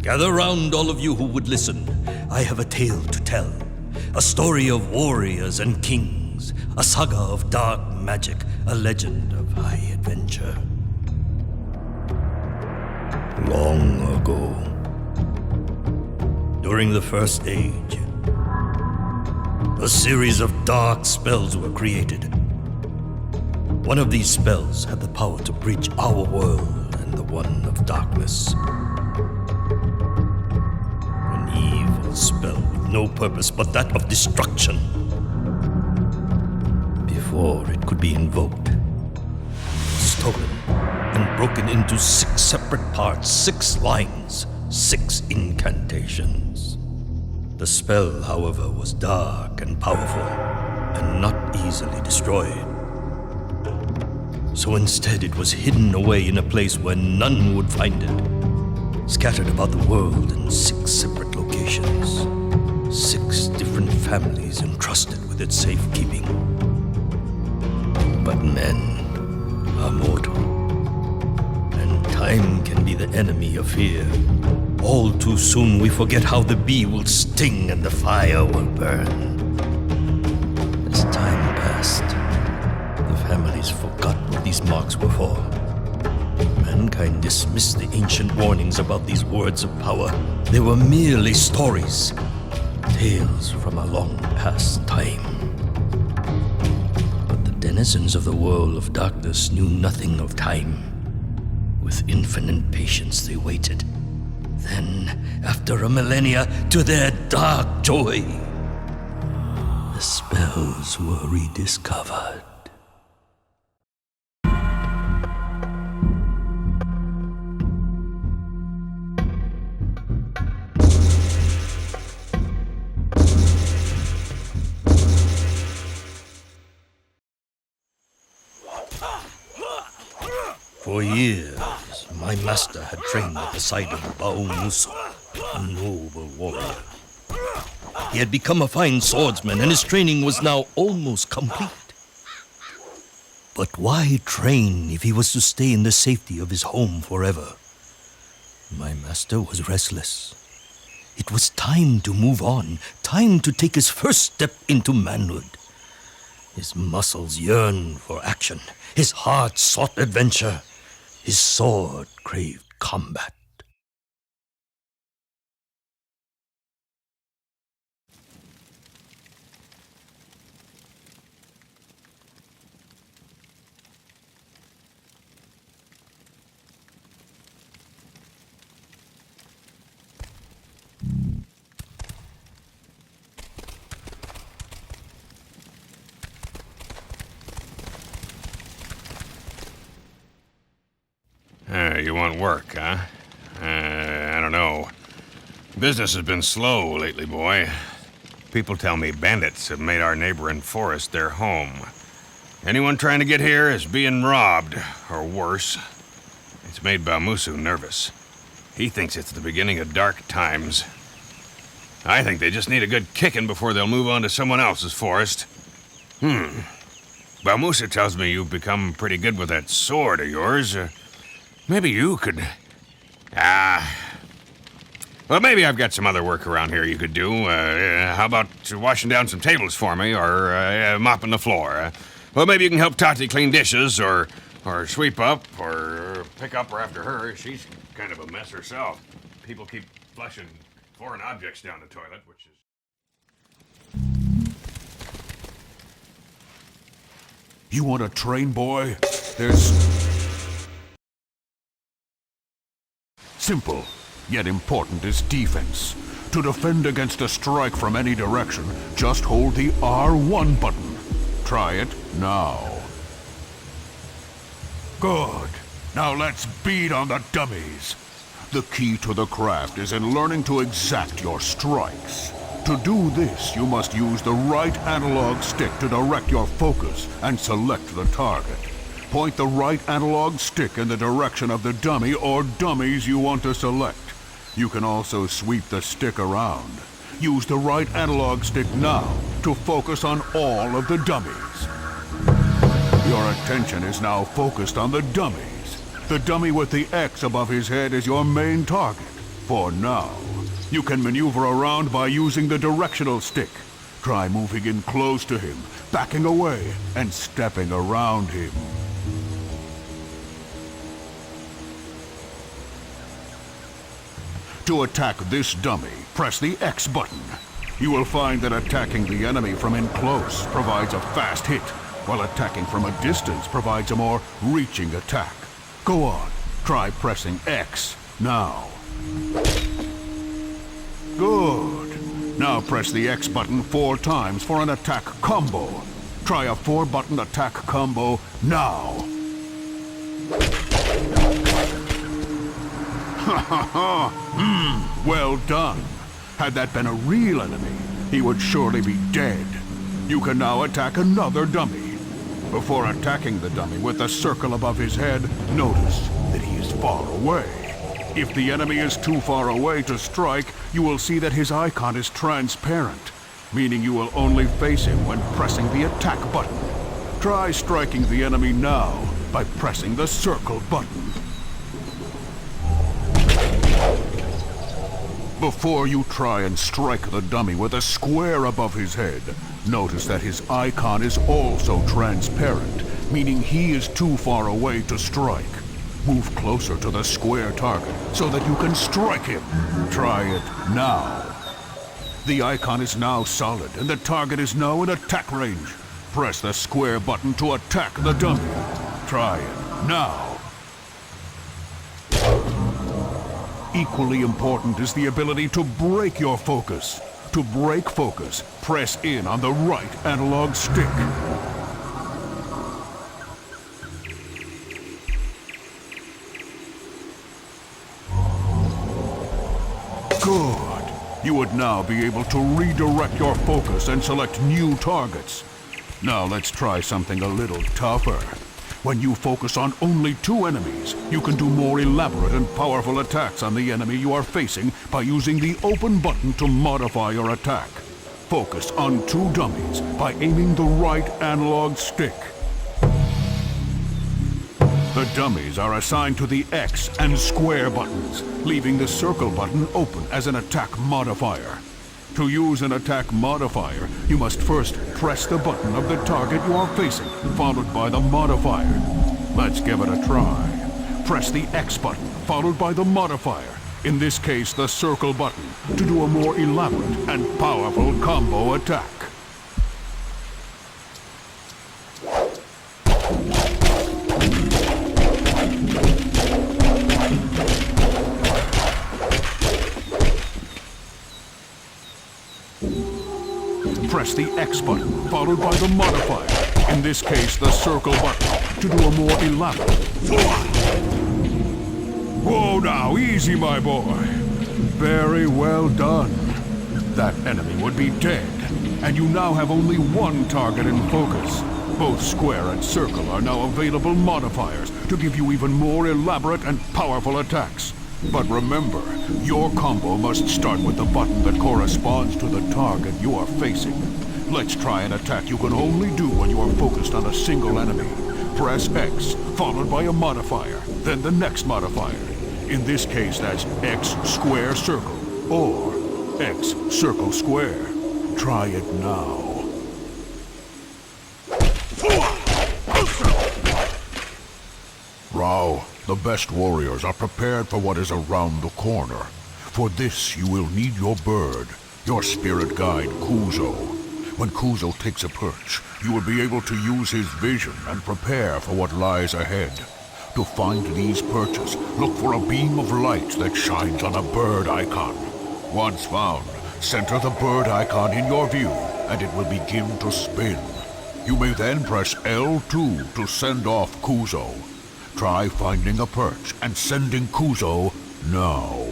Gather round, all of you who would listen. I have a tale to tell. A story of warriors and kings. A saga of dark magic. A legend of high adventure. Long ago, during the First Age, a series of dark spells were created. One of these spells had the power to bridge our world and the one of darkness. An evil spell with no purpose but that of destruction. Before it could be invoked, it was stolen and broken into 6 separate parts, 6 lines, 6 incantations. The spell, however, was dark and powerful and not easily destroyed. So instead it was hidden away in a place where none would find it, scattered about the world in 6 separate locations, 6 different families entrusted with its safekeeping. But men are mortal, and time can be the enemy of fear. All too soon we forget how the bee will sting and the fire will burn. As time passed, the families forgot what these marks were for. Mankind dismissed the ancient warnings about these words of power. They were merely stories, tales from a long past time. But the denizens of the world of darkness knew nothing of time. With infinite patience they waited. Then, after a millennia, to their dark joy, the spells were rediscovered. For years, my master had trained at the side of Musu, a noble warrior. He had become a fine swordsman, and his training was now almost complete. But why train if he was to stay in the safety of his home forever? My master was restless. It was time to move on, time to take his first step into manhood. His muscles yearned for action. His heart sought adventure. His sword craved combat. You want work, huh? I don't know. Business has been slow lately, boy. People tell me bandits have made our neighboring forest their home. Anyone trying to get here is being robbed, or worse. It's made Bamusu nervous. He thinks it's the beginning of dark times. I think they just need a good kicking before they'll move on to someone else's forest. Bamusu tells me you've become pretty good with that sword of yours. Maybe you could... Well, maybe I've got some other work around here you could do. How about washing down some tables for me, or mopping the floor? Well, maybe you can help Tati clean dishes, or sweep up, or pick up after her. She's kind of a mess herself. People keep flushing foreign objects down the toilet, which is... You want to train, boy? There's... Simple, yet important is defense. To defend against a strike from any direction, just hold the R1 button. Try it now. Good. Now let's beat on the dummies. The key to the craft is in learning to exact your strikes. To do this, you must use the right analog stick to direct your focus and select the target. Point the right analog stick in the direction of the dummy or dummies you want to select. You can also sweep the stick around. Use the right analog stick now to focus on all of the dummies. Your attention is now focused on the dummies. The dummy with the X above his head is your main target. For now, you can maneuver around by using the directional stick. Try moving in close to him, backing away, and stepping around him. To attack this dummy, press the X button. You will find that attacking the enemy from in close provides a fast hit, while attacking from a distance provides a more reaching attack. Go on, try pressing X now. Good. Now press the X button 4 times for an attack combo. Try a 4-button attack combo now. Ha ha ha! Well done. Had that been a real enemy, he would surely be dead. You can now attack another dummy. Before attacking the dummy with the circle above his head, notice that he is far away. If the enemy is too far away to strike, you will see that his icon is transparent, meaning you will only face him when pressing the attack button. Try striking the enemy now by pressing the circle button. Before you try and strike the dummy with a square above his head, notice that his icon is also transparent, meaning he is too far away to strike. Move closer to the square target so that you can strike him. Try it now. The icon is now solid and the target is now in attack range. Press the square button to attack the dummy. Try it now. Equally important is the ability to break your focus. To break focus, press in on the right analog stick. Good. You would now be able to redirect your focus and select new targets. Now let's try something a little tougher. When you focus on only 2 enemies, you can do more elaborate and powerful attacks on the enemy you are facing by using the open button to modify your attack. Focus on 2 dummies by aiming the right analog stick. The dummies are assigned to the X and square buttons, leaving the circle button open as an attack modifier. To use an attack modifier, you must first press the button of the target you are facing, followed by the modifier. Let's give it a try. Press the X button, followed by the modifier, in this case the circle button, to do a more elaborate and powerful combo attack. Press the X button, followed by the modifier, in this case the circle button, to do a more elaborate. Whoa now, easy my boy. Very well done. That enemy would be dead, and you now have only 1 target in focus. Both square and circle are now available modifiers to give you even more elaborate and powerful attacks. But remember, your combo must start with the button that corresponds to the target you are facing. Let's try an attack you can only do when you are focused on a single enemy. Press X, followed by a modifier, then the next modifier. In this case, that's X square circle, or X circle square. Try it now. Rao, the best warriors are prepared for what is around the corner. For this, you will need your bird, your spirit guide, Kuzo. When Kuzo takes a perch, you will be able to use his vision and prepare for what lies ahead. To find these perches, look for a beam of light that shines on a bird icon. Once found, center the bird icon in your view, and it will begin to spin. You may then press L2 to send off Kuzo. Try finding a perch and sending Kuzo now.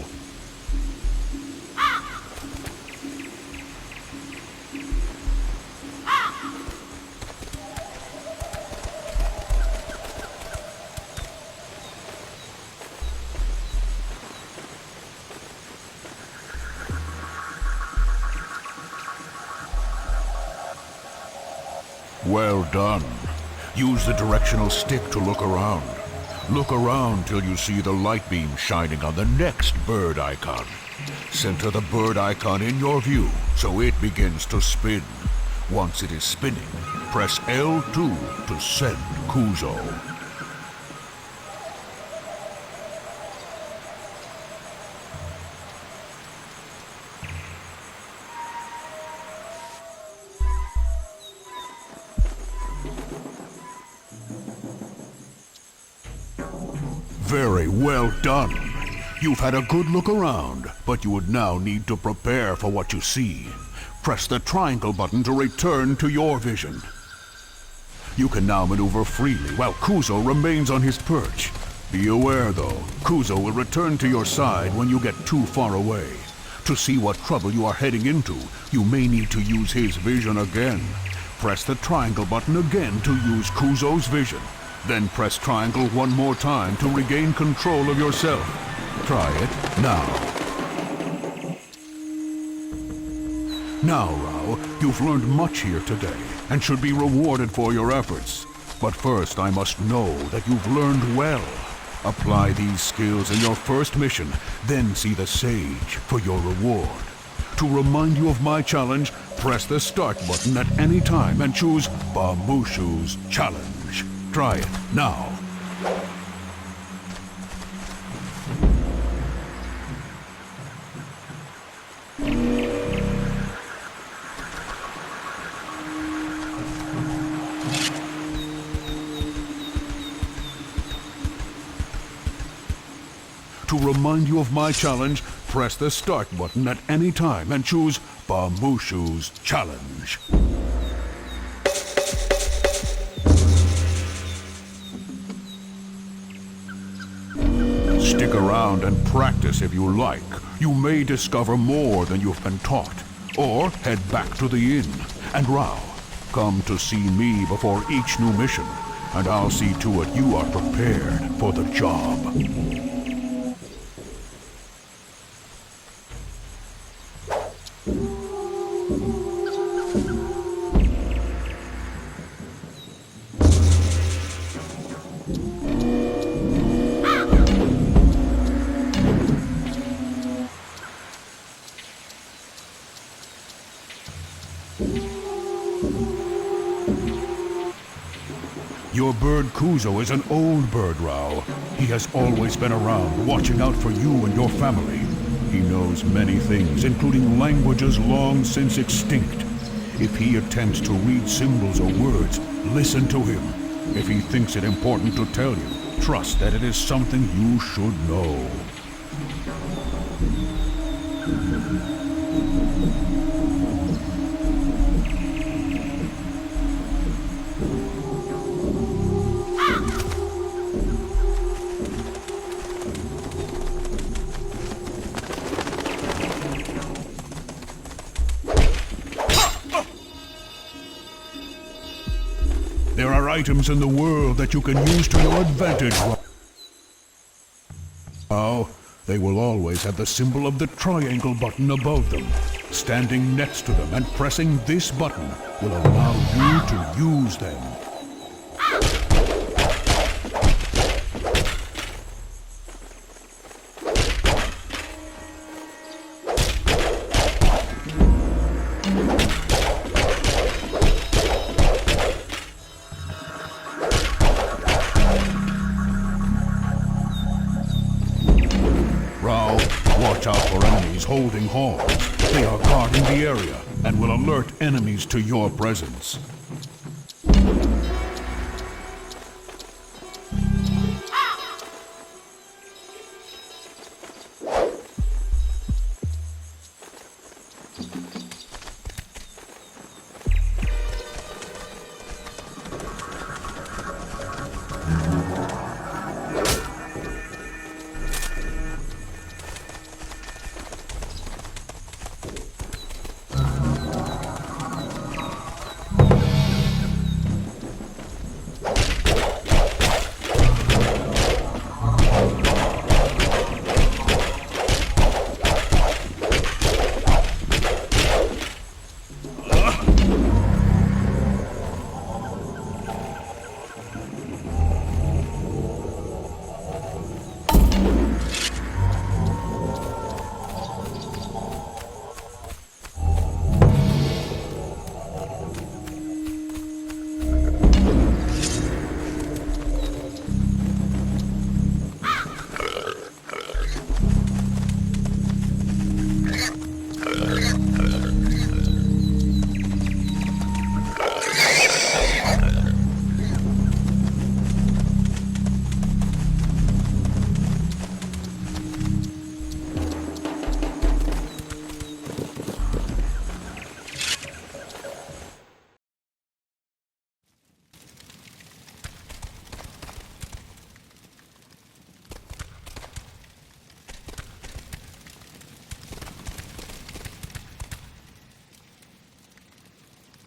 Well done. Use the directional stick to look around. Look around till you see the light beam shining on the next bird icon. Center the bird icon in your view so it begins to spin. Once it is spinning, press L2 to send Kuzo. Very well done. You've had a good look around, but you would now need to prepare for what you see. Press the triangle button to return to your vision. You can now maneuver freely while Kuzo remains on his perch. Be aware though, Kuzo will return to your side when you get too far away. To see what trouble you are heading into, you may need to use his vision again. Press the triangle button again to use Kuzo's vision. Then press triangle one more time to regain control of yourself. Try it now. Now, Rao, you've learned much here today and should be rewarded for your efforts. But first I must know that you've learned well. Apply these skills in your first mission, then see the sage for your reward. To remind you of my challenge, press the start button at any time and choose Bamushu's challenge. Try it now. To remind you of my challenge, press the start button at any time and choose Bamushu's challenge. Stick around and practice if you like. You may discover more than you've been taught. Or head back to the inn. And Rao, come to see me before each new mission, and I'll see to it you are prepared for the job. Your bird Kuzo is an old bird, Rao. He has always been around, watching out for you and your family. He knows many things, including languages long since extinct. If he attempts to read symbols or words, listen to him. If he thinks it important to tell you, trust that it is something you should know. There are items in the world that you can use to your advantage. Now, they will always have the symbol of the triangle button above them. Standing next to them and pressing this button will allow you to use them. Watch out for enemies holding horns. They are guarding the area and will alert enemies to your presence.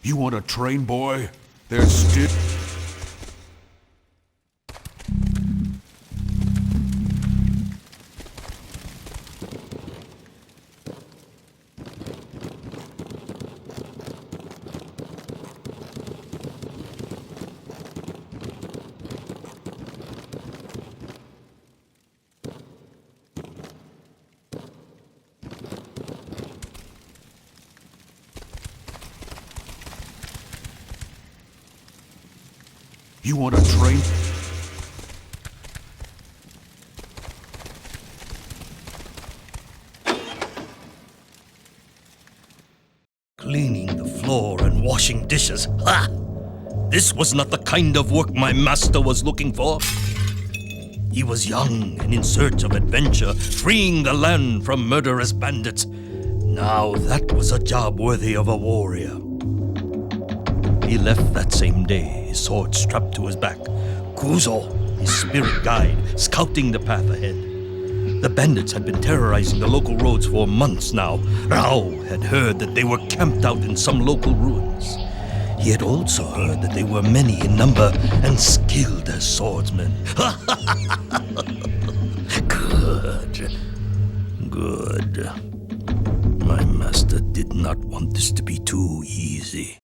You want to train, boy? There's still... You want to train? Cleaning the floor and washing dishes. Ha! This was not the kind of work my master was looking for. He was young and in search of adventure, freeing the land from murderous bandits. Now that was a job worthy of a warrior. He left that same day, his sword strapped to his back. Kuzo, his spirit guide, scouting the path ahead. The bandits had been terrorizing the local roads for months now. Rao had heard that they were camped out in some local ruins. He had also heard that they were many in number and skilled as swordsmen. Good. Good. My master did not want this to be too easy.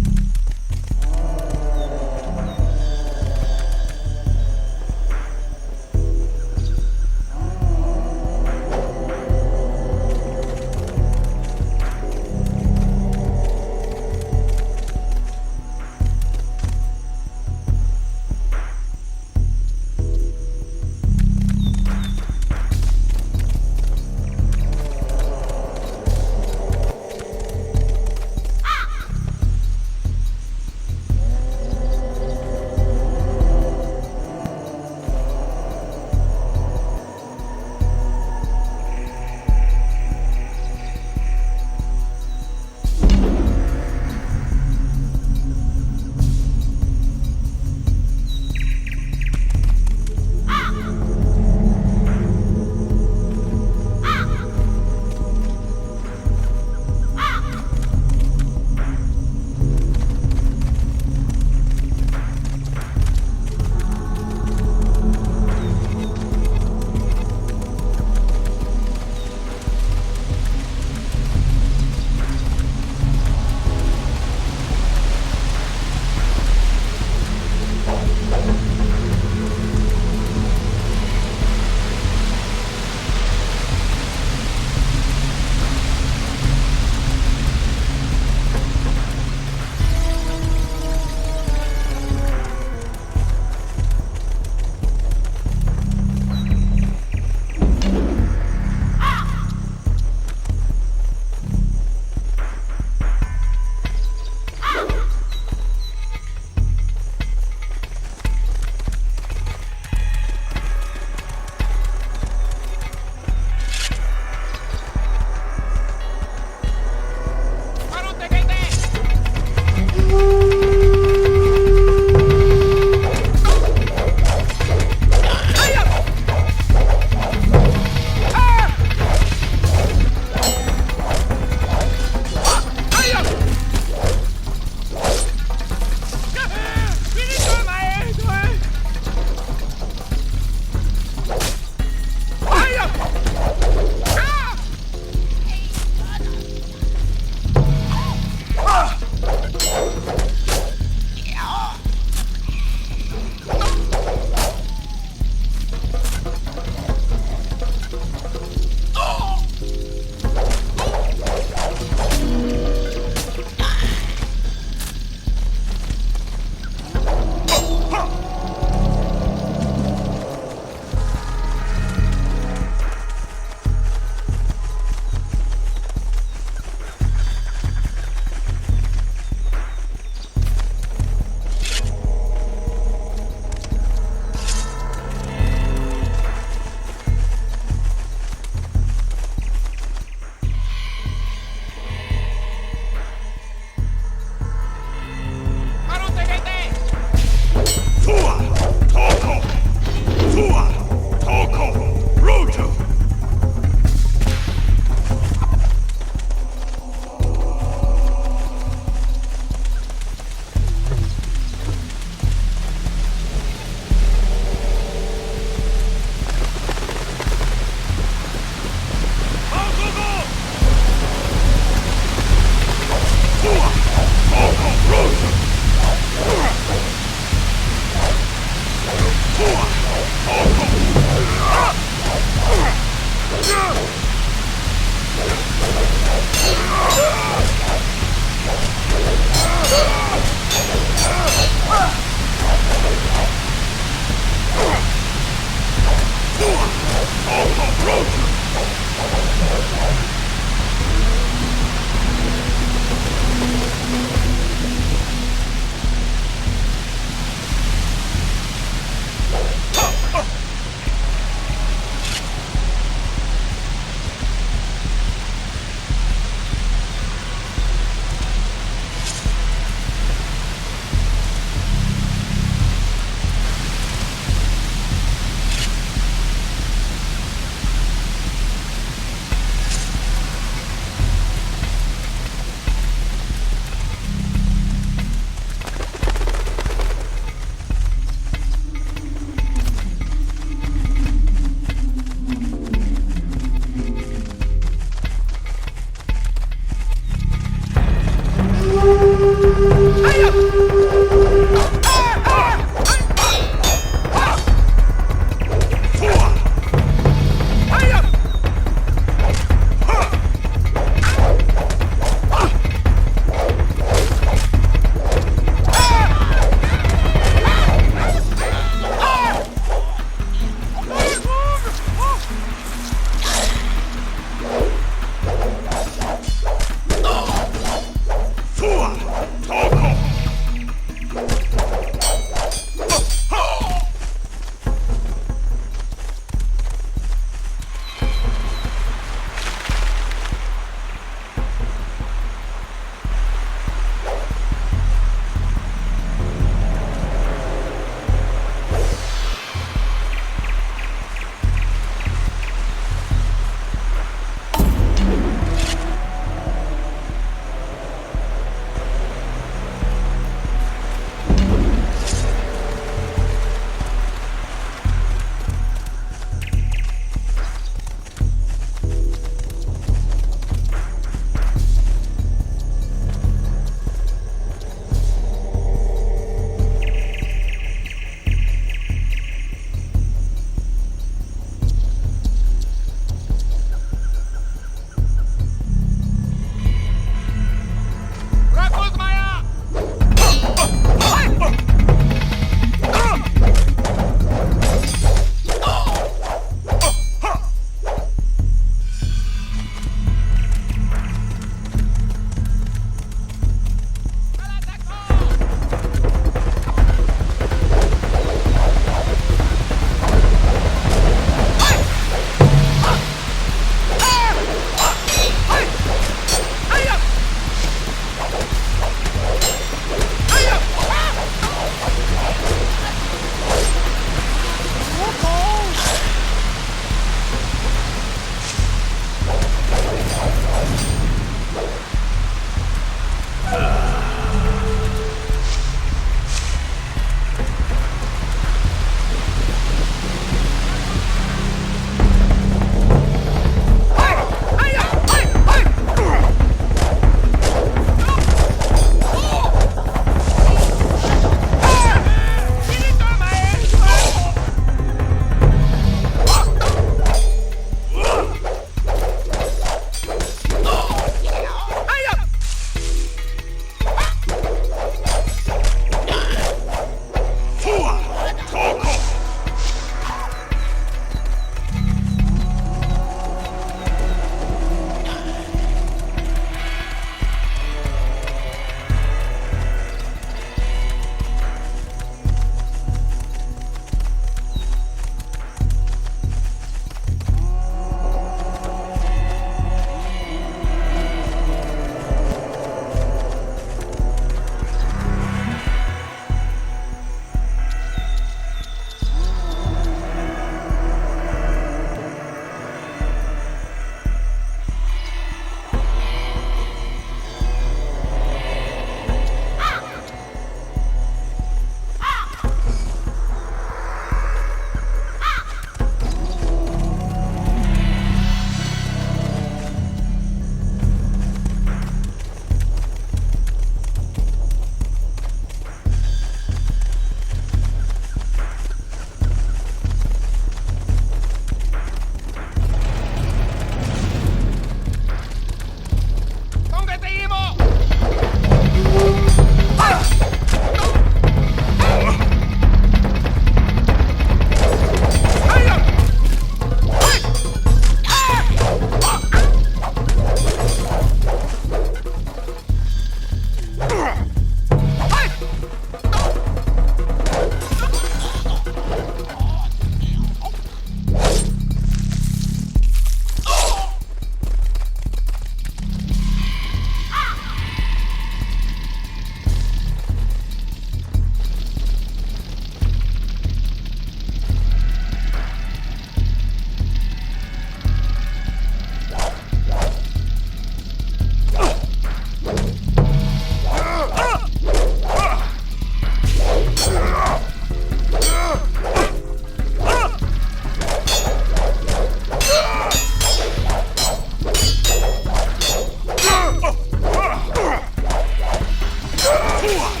Hua!